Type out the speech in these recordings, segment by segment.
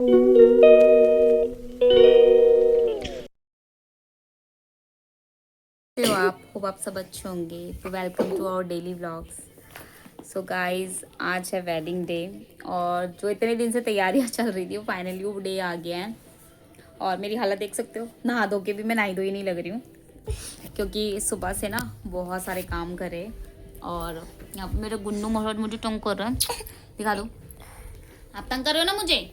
तो आप सब अच्छे होंगे। तो welcome to our daily vlogs. So guys, आज है वेडिंग डे और जो इतने दिन से तैयारियां चल रही थी वो फाइनली वो डे आ गया है। और मेरी हालत देख सकते हो, नहा धो के भी मैं नहाई धोई नहीं लग रही हूँ क्योंकि सुबह से ना बहुत सारे काम करे। और यहाँ पे मेरे गुन्नू महाराज मुझे तंग कर रहे हैं। दिखा दो, आप तंग कर रहे हो ना मुझे।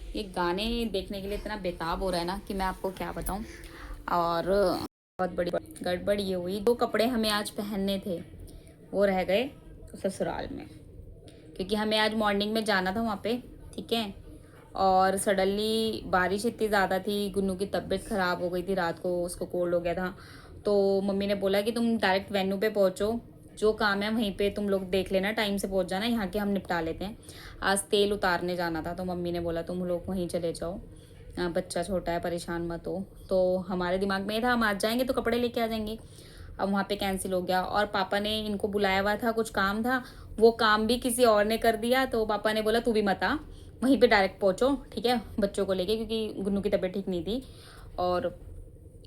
ये गाने देखने के लिए इतना बेताब हो रहा है ना कि मैं आपको क्या बताऊँ। और बहुत बड़ी गड़बड़ ये हुई, दो कपड़े हमें आज पहनने थे वो रह गए ससुराल में, क्योंकि हमें आज मॉर्निंग में जाना था वहाँ पे। ठीक है। और सडनली बारिश इतनी ज़्यादा थी, गुन्नू की तबीयत ख़राब हो गई थी, रात को उसको कोल्ड हो गया था। तो मम्मी ने बोला कि तुम डायरेक्ट वेन्यू पे पहुँचो, जो काम है वहीं पे तुम लोग देख लेना, टाइम से पहुँच जाना, यहाँ के हम निपटा लेते हैं। आज तेल उतारने जाना था तो मम्मी ने बोला तुम लोग वहीं चले जाओ, बच्चा छोटा है, परेशान मत हो। तो हमारे दिमाग में ये था हम आज जाएंगे तो कपड़े लेके आ जाएंगे। अब वहाँ पे कैंसिल हो गया और पापा ने इनको बुलाया हुआ था, कुछ काम था, वो काम भी किसी और ने कर दिया। तो पापा ने बोला तू भी मत आ, वहीं पे डायरेक्ट पहुँचो, ठीक है, बच्चों को लेके, क्योंकि गुन्नू की तबीयत ठीक नहीं थी। और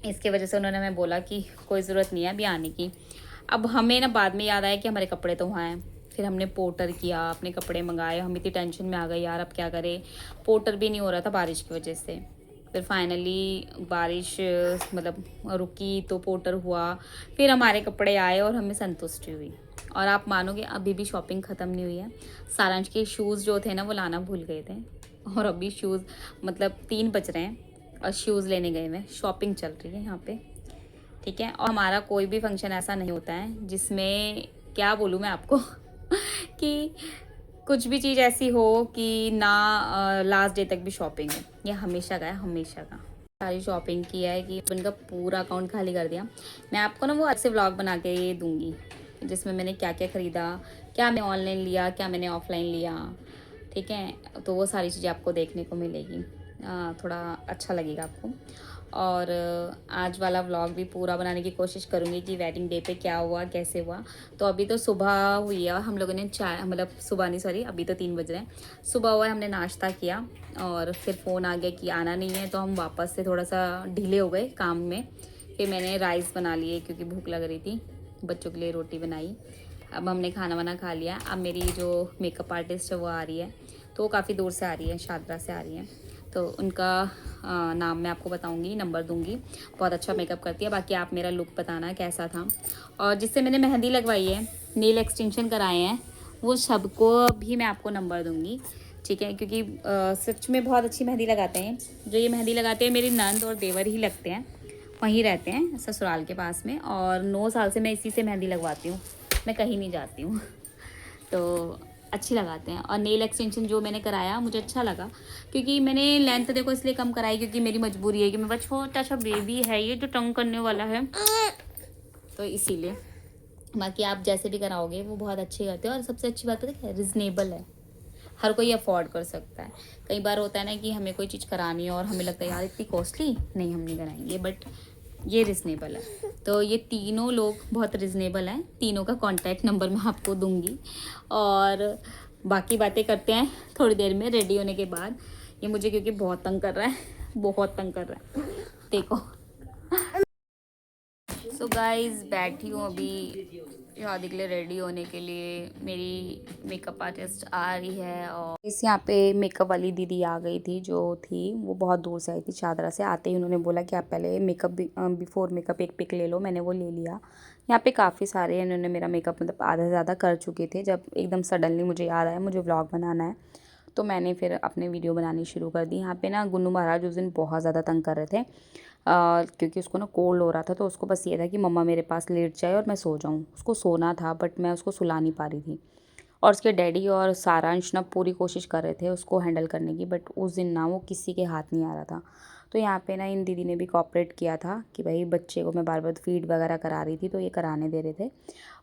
इसके वजह से उन्होंने हमें बोला कि कोई ज़रूरत नहीं है अभी आने की। अब हमें ना बाद में याद आया कि हमारे कपड़े तो वहाँ हैं। फिर हमने पोर्टर किया, अपने कपड़े मंगाए, हम इतनी टेंशन में आ गए यार अब क्या करें। पोर्टर भी नहीं हो रहा था बारिश की वजह से। फिर फाइनली बारिश मतलब रुकी तो पोर्टर हुआ, फिर हमारे कपड़े आए और हमें संतुष्टि हुई। और आप मानोगे अभी भी शॉपिंग ख़त्म नहीं हुई है। सारांश के शूज़ जो थे ना वो लाना भूल गए थे और अभी शूज़ मतलब 3 बज रहे हैं और शूज़ लेने गए हुए, शॉपिंग चल रही है यहाँ पे। ठीक है। और हमारा कोई भी फंक्शन ऐसा नहीं होता है जिसमें, क्या बोलूँ मैं आपको कि कुछ भी चीज़ ऐसी हो कि ना लास्ट डे तक भी शॉपिंग हो। ये हमेशा का है, हमेशा का। सारी शॉपिंग की है कि उनका पूरा अकाउंट खाली कर दिया। मैं आपको ना वो अच्छे व्लॉग बना के ये दूंगी जिसमें मैंने क्या क्या ख़रीदा, क्या मैंने ऑनलाइन लिया, क्या मैंने ऑफलाइन लिया। ठीक है। तो वो सारी चीज़ें आपको देखने को मिलेगी, थोड़ा अच्छा लगेगा आपको। और आज वाला व्लॉग भी पूरा बनाने की कोशिश करूँगी कि वेडिंग डे पे क्या हुआ, कैसे हुआ। तो अभी तो सुबह हुई है, हम लोगों ने चाय, मतलब सुबह नहीं, सॉरी, अभी तो 3 बज रहे हैं। सुबह हुआ है, हमने नाश्ता किया और फिर फ़ोन आ गया कि आना नहीं है, तो हम वापस से थोड़ा सा ढीले हो गए काम में। फिर मैंने राइस बना लिए क्योंकि भूख लग रही थी, बच्चों के लिए रोटी बनाई। अब हमने खाना वाना खा लिया। अब मेरी जो मेकअप आर्टिस्ट है वो आ रही है, तो वो काफ़ी दूर से आ रही है, शादरा से आ रही है। तो उनका नाम मैं आपको बताऊंगी, नंबर दूंगी। बहुत अच्छा मेकअप करती है। बाकी आप मेरा लुक बताना कैसा था। और जिससे मैंने मेहंदी लगवाई है, नेल एक्सटेंशन कराए हैं, वो सबको भी मैं आपको नंबर दूंगी। ठीक है। क्योंकि सच में बहुत अच्छी मेहंदी लगाते हैं। जो ये मेहंदी लगाते हैं मेरी नंद और देवर ही लगते हैं, वहीं रहते हैं ससुराल के पास में। और 9 साल से मैं इसी से मेहंदी लगवाती हूँ, मैं कहीं नहीं जाती हूँ। तो अच्छी लगाते हैं। और नेल एक्सटेंशन जो मैंने कराया मुझे अच्छा लगा, क्योंकि मैंने लेंथ देखो इसलिए कम कराई क्योंकि मेरी मजबूरी है कि मेरे पास छोटा सा बेबी है ये जो तंग करने वाला है, तो इसीलिए। बाकी आप जैसे भी कराओगे वो बहुत अच्छी करते हैं। और सबसे अच्छी बात पता है, रिजनेबल है, हर कोई अफोर्ड कर सकता है। कई बार होता है ना कि हमें कोई चीज़ करानी है और हमें लगता है यार इतनी कॉस्टली, नहीं हम नहीं कराएंगे, बट ये रिजनेबल है। तो ये तीनों लोग बहुत रिजनेबल हैं। तीनों का कांटेक्ट नंबर मैं आपको दूंगी। और बाकी बातें करते हैं थोड़ी देर में रेडी होने के बाद। ये मुझे क्योंकि बहुत तंग कर रहा है, बहुत तंग कर रहा है, देखो। सो गाइज बैठी हूँ अभी शादी के लिए रेडी होने के लिए। मेरी मेकअप आर्टिस्ट आ रही है और इस यहाँ पे मेकअप वाली दीदी आ गई थी, जो थी वो बहुत दूर से आई थी चादरा से। आते ही उन्होंने बोला कि आप पहले मेकअप बिफोर मेकअप एक पिक ले लो। मैंने वो ले लिया। यहाँ पे काफ़ी सारे इन्होंने मेरा मेकअप मतलब आधा से ज़्यादा कर चुके थे। जब एकदम सडनली मुझे याद आया मुझे व्लॉग बनाना है, तो मैंने फिर अपने वीडियो बनानी शुरू कर दी। यहाँ पे ना गुन्नू महाराज उस दिन बहुत ज़्यादा तंग कर रहे थे, क्योंकि उसको ना कोल्ड हो रहा था। तो उसको बस ये था कि मम्मा मेरे पास लेट जाए और मैं सो जाऊँ। उसको सोना था बट मैं उसको सुला नहीं पा रही थी। और उसके डैडी और सारांश ना पूरी कोशिश कर रहे थे उसको हैंडल करने की, बट उस दिन ना वो किसी के हाथ नहीं आ रहा था। तो यहाँ पे ना इन दीदी ने भी कॉपरेट किया था कि भाई बच्चे को मैं बार बार फीड वगैरह करा रही थी, तो ये कराने दे रहे थे।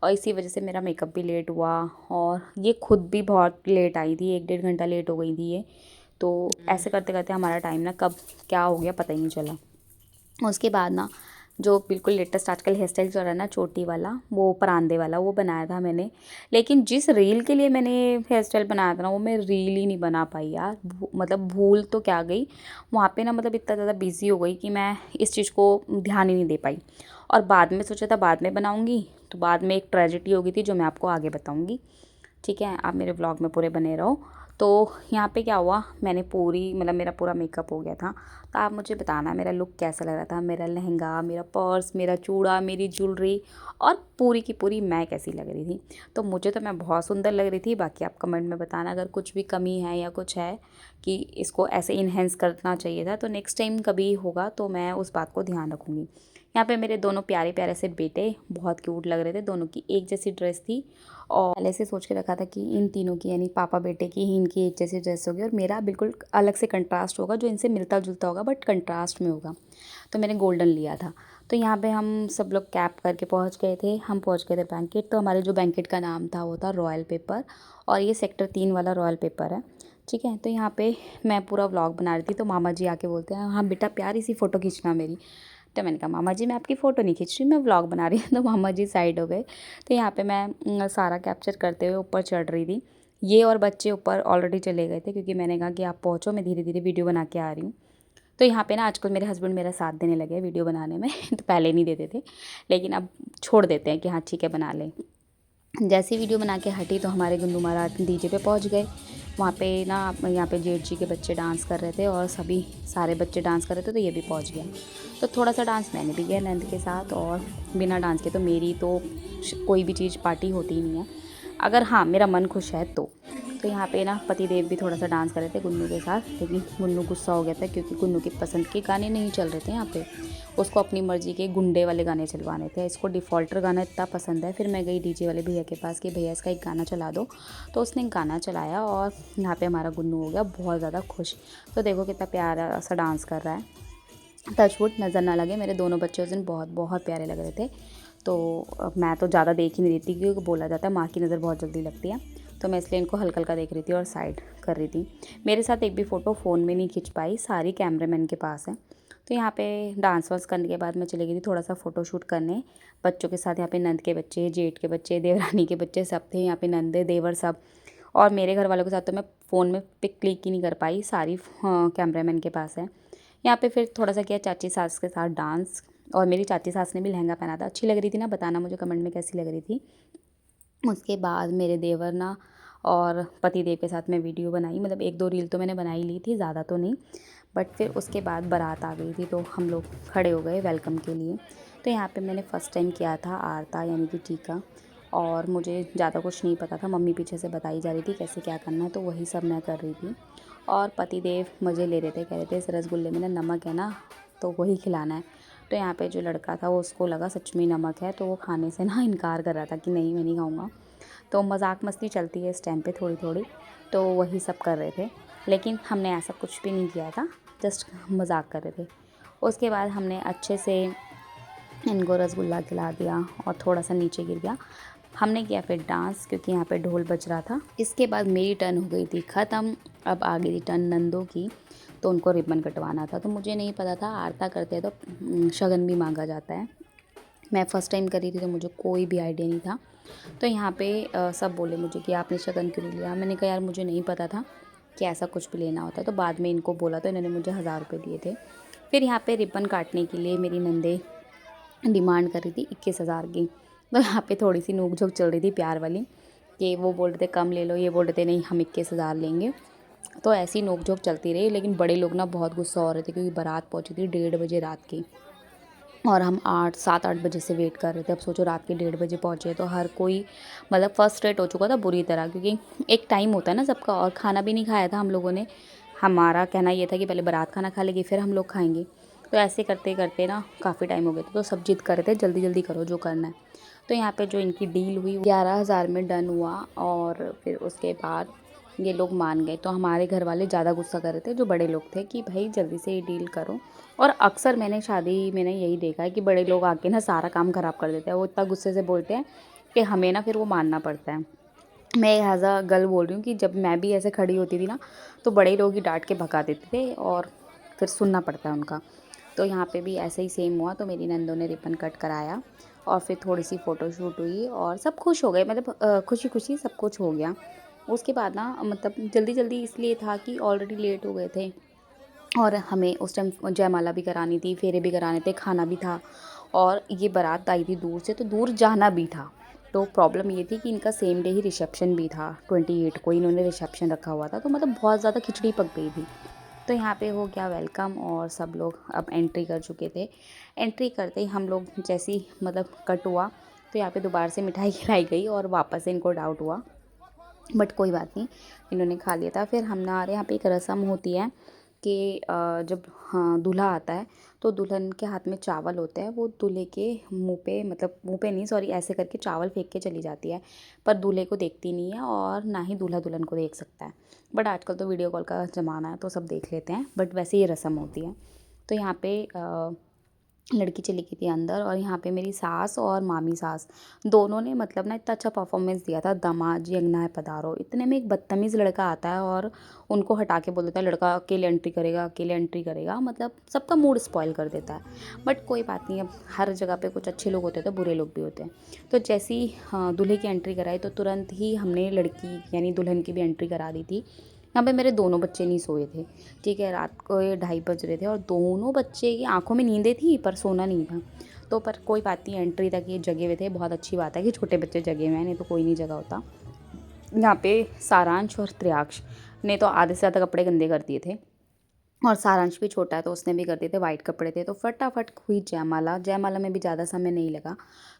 और इसी वजह से मेरा मेकअप भी लेट हुआ और ये खुद भी बहुत लेट आई थी, 1-1.5 घंटा लेट हो गई थी ये। तो ऐसे करते करते हमारा टाइम ना कब क्या हो गया पता ही नहीं चला। उसके बाद ना जो बिल्कुल लेटेस्ट आजकल हेयर स्टाइल चल रहा है ना, चोटी वाला, वो परांदे वाला, वो बनाया था मैंने। लेकिन जिस रील के लिए मैंने हेयर स्टाइल बनाया था ना, वो मैं रील ही नहीं बना पाई यार। मतलब भूल तो क्या गई वहाँ पे ना, मतलब इतना ज़्यादा बिजी हो गई कि मैं इस चीज़ को ध्यान ही नहीं दे पाई। और बाद में सोचा था बाद में बनाऊँगी, तो बाद में एक ट्रेजेडी हो गई थी जो मैं आपको आगे बताऊँगी। ठीक है, आप मेरे व्लॉग में पूरे बने रहो। तो यहाँ पे क्या हुआ, मैंने पूरी मतलब मेरा पूरा मेकअप हो गया था। तो आप मुझे बताना मेरा लुक कैसा लग रहा था, मेरा लहंगा, मेरा पर्स, मेरा चूड़ा, मेरी ज्वेलरी, और पूरी की पूरी मैं कैसी लग रही थी। तो मुझे तो मैं बहुत सुंदर लग रही थी। बाकी आप कमेंट में बताना अगर कुछ भी कमी है या कुछ है कि इसको ऐसे इन्हेंस करना चाहिए था, तो नेक्स्ट टाइम कभी होगा तो मैं उस बात को ध्यान रखूँगी। यहाँ पे मेरे दोनों प्यारे प्यारे से बेटे बहुत क्यूट लग रहे थे, दोनों की एक जैसी ड्रेस थी। और पहले से सोच के रखा था कि इन तीनों की, यानी पापा बेटे की ही इनकी एक जैसी ड्रेस होगी और मेरा बिल्कुल अलग से कंट्रास्ट होगा, जो इनसे मिलता जुलता होगा बट कंट्रास्ट में होगा। तो मैंने गोल्डन लिया था। तो यहाँ पे हम सब लोग कैब करके पहुँच गए थे। हम पहुँच गए थे बैंकेट। तो हमारे जो बैंकेट का नाम था वो था रॉयल पेपर, और ये सेक्टर 3 वाला रॉयल पेपर है। ठीक है, तो यहाँ पे मैं पूरा व्लॉग बना रही थी, तो मामा जी आके बोलते हैं, हाँ बेटा प्यारी सी फ़ोटो खींचना मेरी। तो मैंने कहा मामा जी मैं आपकी फ़ोटो नहीं खींच रही, मैं व्लॉग बना रही हूँ। तो मामा जी साइड हो गए। तो यहाँ पे मैं सारा कैप्चर करते हुए ऊपर चढ़ रही थी। ये और बच्चे ऊपर ऑलरेडी चले गए थे, क्योंकि मैंने कहा कि आप पहुँचो, मैं धीरे धीरे वीडियो बना के आ रही हूँ। तो यहाँ पे ना आजकल मेरे हस्बैंड मेरा साथ देने लगे हैं वीडियो बनाने में। तो पहले नहीं देते थे, लेकिन अब छोड़ देते हैं कि हाँ ठीक है बना लें। जैसी वीडियो बना के हटी तो हमारे गुंडू महाराज डीजे पे पहुंच गए। वहाँ पे ना यहाँ पे जेठ जी के बच्चे डांस कर रहे थे और सभी सारे बच्चे डांस कर रहे थे, तो ये भी पहुंच गया। तो थोड़ा सा डांस मैंने भी किया नंद के साथ, और बिना डांस के तो मेरी तो कोई भी चीज़ पार्टी होती ही नहीं है, अगर हाँ मेरा मन खुश है तो। तो यहाँ पे ना पति देव भी थोड़ा सा डांस कर रहे थे गुन्नू के साथ, लेकिन गुन्नू गुस्सा हो गया था क्योंकि गुन्नू की पसंद के गाने नहीं चल रहे थे यहाँ पे। उसको अपनी मर्ज़ी के गुंडे वाले गाने चलवाने थे, इसको डिफ़ॉल्टर गाना इतना पसंद है। फिर मैं गई डीजे वाले भैया के पास कि भैया इसका एक गाना चला दो। तो उसने गाना चलाया और यहाँ पे हमारा गुन्नू हो गया बहुत ज़्यादा खुश। तो देखो कितना प्यारा सा डांस कर रहा है। टचवुड नज़र ना लगे, मेरे दोनों बच्चे उस दिन बहुत बहुत प्यारे लग रहे थे। तो मैं तो ज़्यादा देख ही नहीं रही थी, क्योंकि बोला जाता है माँ की नज़र बहुत जल्दी लगती है। तो मैं इसलिए इनको हल्का हल्का देख रही थी और साइड कर रही थी। मेरे साथ एक भी फ़ोटो फ़ोन में नहीं खिंच पाई, सारी कैमरामैन के पास है। तो यहाँ पे डांस वांस करने के बाद मैं चली गई थी थोड़ा सा फ़ोटो शूट करने बच्चों के साथ। यहाँ पे नंद के बच्चे, जेठ के बच्चे, देवरानी के बच्चे सब थे यहाँ पे, नंदे देवर सब। और मेरे घर वालों के साथ तो मैं फ़ोन में पिक क्लिक ही नहीं कर पाई, सारी कैमरामैन के पास है। यहाँ पे फिर थोड़ा सा किया चाची सास के साथ डांस, और मेरी चाची सास ने भी लहंगा पहना था। अच्छी लग रही थी ना, बताना मुझे कमेंट में कैसी लग रही थी। उसके बाद मेरे देवर ना और पति देव के साथ मैं वीडियो बनाई, मतलब एक दो रील तो मैंने बना ही ली थी, ज़्यादा तो नहीं। बट फिर उसके बाद बारात आ गई थी, तो हम लोग खड़े हो गए वेलकम के लिए। तो यहाँ पे मैंने फ़र्स्ट टाइम किया था आरता यानी कि टीका, और मुझे ज़्यादा कुछ नहीं पता था, मम्मी पीछे से बताई जा रही थी कैसे क्या करना है, तो वही सब मैं कर रही थी। और पति देव मज़े ले रहे थे, कह रहे थे इस रसगुल्ले में ना नमक है ना, तो वही खिलाना है। तो यहाँ पे जो लड़का था वो, उसको लगा सच में नमक है, तो वो खाने से ना इनकार कर रहा था कि नहीं मैं नहीं खाऊंगा। तो मजाक मस्ती चलती है इस टाइम पे थोड़ी थोड़ी, तो वही सब कर रहे थे। लेकिन हमने ऐसा कुछ भी नहीं किया था, जस्ट मजाक कर रहे थे। उसके बाद हमने अच्छे से इनको रसगुल्ला खिला दिया और थोड़ा सा नीचे गिर गया। हमने किया फिर डांस, क्योंकि यहाँ पे ढोल बज रहा था। इसके बाद मेरी टर्न हो गई थी ख़त्म। अब आ गई थी टर्न नंदों की, तो उनको रिबन कटवाना था। तो मुझे नहीं पता था आरता करते हैं तो शगन भी मांगा जाता है। मैं फ़र्स्ट टाइम करी थी तो मुझे कोई भी आइडिया नहीं था। तो यहाँ पे सब बोले मुझे कि आपने शगन क्यों नहीं लिया। मैंने कहा यार मुझे नहीं पता था कि ऐसा कुछ भी लेना होता है। तो बाद में इनको बोला तो इन्होंने मुझे 1000 रुपये दिए थे। फिर यहाँ पे रिबन काटने के लिए मेरी नंदे डिमांड कर रही थी 21,000 की। तो यहाँ पे थोड़ी सी नोक झोंक चल रही थी प्यार वाली, कि वो बोल रहे थे कम ले लो, ये बोल रहे थे नहीं हम 21,000 लेंगे। तो ऐसी नोक झोंक चलती रही, लेकिन बड़े लोग ना बहुत गुस्सा हो रहे थे, क्योंकि बारात पहुँची थी 1:30 बजे रात की, और हम 7-8 बजे से वेट कर रहे थे। अब सोचो रात के 1:30 बजे पहुँचे, तो हर कोई मतलब फर्स्ट्रेट हो चुका था बुरी तरह, क्योंकि एक टाइम होता है ना सबका, और खाना भी नहीं खाया था हम लोगों ने। हमारा कहना ये था कि पहले बारात खाना खा लेगी फिर हम लोग खाएंगे। तो ऐसे करते करते ना काफ़ी टाइम हो गया था, तो सब जिद कर रहे थे जल्दी जल्दी करो जो करना है। तो यहाँ पे जो इनकी डील हुई 11,000 में डन हुआ, और फिर उसके बाद ये लोग मान गए। तो हमारे घर वाले ज़्यादा गुस्सा कर रहे थे, जो बड़े लोग थे, कि भाई जल्दी से ये डील करो। और अक्सर मैंने शादी में यही देखा है कि बड़े लोग आके ना सारा काम ख़राब कर देते हैं। वो इतना गुस्से से बोलते हैं कि हमें ना फिर वो मानना पड़ता है। मैं एज अ गर्ल बोल रही हूँ कि जब मैं भी ऐसे खड़ी होती थी ना, तो बड़े लोग ही डांट के भगा देते थे और फिर सुनना पड़ता है उनका। तो यहाँ पे भी ऐसे ही सेम हुआ, तो मेरी नंदों ने रिबन कट कराया और फिर थोड़ी सी फ़ोटो शूट हुई और सब खुश हो गए, मतलब खुशी खुशी सब कुछ हो गया। उसके बाद ना मतलब जल्दी जल्दी इसलिए था कि ऑलरेडी लेट हो गए थे और हमें उस टाइम जयमाला भी करानी थी, फेरे भी कराने थे, खाना भी था और ये बारात आई थी दूर से, तो दूर जाना भी था। तो प्रॉब्लम ये थी कि इनका सेम डे ही रिसेप्शन भी था, 28 को इन्होंने रिसेप्शन रखा हुआ था, तो मतलब बहुत ज़्यादा खिचड़ी पक गई थी। तो यहाँ पे हो गया वेलकम और सब लोग अब एंट्री कर चुके थे। एंट्री करते ही हम लोग जैसे ही मतलब कट हुआ, तो यहाँ पे दोबारा से मिठाई खिलाई गई और वापस से इनको डाउट हुआ, बट कोई बात नहीं, इन्होंने खा लिया था। फिर हम ना यहाँ पे एक रस्म होती है कि जब हाँ दूल्हा आता है तो दुल्हन के हाथ में चावल होता है, वो दूल्हे के मुंह पे, मतलब मुंह पे नहीं सॉरी, ऐसे करके चावल फेंक के चली जाती है, पर दूल्हे को देखती नहीं है और ना ही दूल्हा दुल्हन को देख सकता है। बट आजकल तो वीडियो कॉल का ज़माना है तो सब देख लेते हैं, बट वैसे ये रस्म होती है। तो यहाँ पे लड़की चली गई थी अंदर और यहाँ पे मेरी सास और मामी सास दोनों ने मतलब ना इतना अच्छा परफॉर्मेंस दिया था। दामाद जी अंगना है पधारो, इतने में एक बदतमीज़ लड़का आता है और उनको हटा के बोल देता है लड़का अकेले एंट्री करेगा, अकेले एंट्री करेगा, मतलब सबका मूड स्पॉइल कर देता है। बट कोई बात नहीं, अब हर जगह पे कुछ अच्छे लोग होते हैं तो बुरे लोग भी होते हैं। तो जैसे ही दूल्हे की एंट्री कराई तो तुरंत ही हमने लड़की यानी दुल्हन की भी एंट्री करा दी थी। यहाँ पे मेरे दोनों बच्चे नहीं सोए थे, ठीक है, रात को ये 2:30 बज रहे थे और दोनों बच्चे की आंखों में नींदें थी पर सोना नहीं था। तो पर कोई बात नहीं, एंट्री तक ये जगे हुए थे। बहुत अच्छी बात है कि छोटे बच्चे जगे हुए हैं, नहीं तो कोई नहीं जगा होता। यहाँ पे सारांश और त्रियाक्ष ने तो आधे से ज़्यादा कपड़े गंदे कर दिए थे और सारांश भी छोटा है तो उसने भी कर दिए थे, वाइट कपड़े थे। तो फटाफट हुई जयमाला। जयमाला में भी ज़्यादा समय नहीं लगा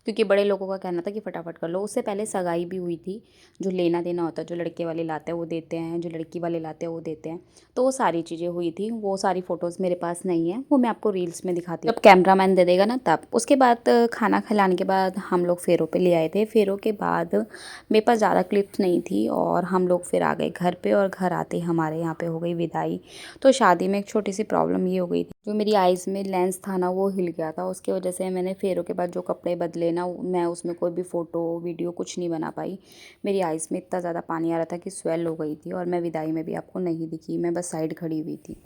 क्योंकि बड़े लोगों का कहना था कि फटाफट कर लो। उससे पहले सगाई भी हुई थी, जो लेना देना होता है, जो लड़के वाले लाते हैं वो देते हैं, जो लड़की वाले लाते हैं वो देते हैं। तो वो सारी चीज़ें हुई थी। वो सारी फ़ोटोज़ मेरे पास नहीं है, वो मैं आपको रील्स में दिखाती हूँ जब कैमरा मैन दे देगा ना तब। उसके बाद खाना खिलाने के बाद हम लोग फेरों पे ले आए थे। फेरों के बाद मेरे पास ज़्यादा क्लिप्स नहीं थी और हम लोग फिर आ गए घर पे और घर आते ही हमारे यहाँ पे हो गई विदाई। तो शादी में एक छोटी सी प्रॉब्लम ये हो गई थी, जो मेरी आइज़ में लेंस था ना वो हिल गया था, उसकी वजह से मैंने फेरों के बाद जो कपड़े बदले ना, मैं उसमें कोई भी फ़ोटो वीडियो कुछ नहीं बना पाई। मेरी आइज़ में इतना ज़्यादा पानी आ रहा था कि स्वेल हो गई थी और मैं विदाई में भी आपको नहीं दिखी, मैं बस साइड खड़ी हुई थी।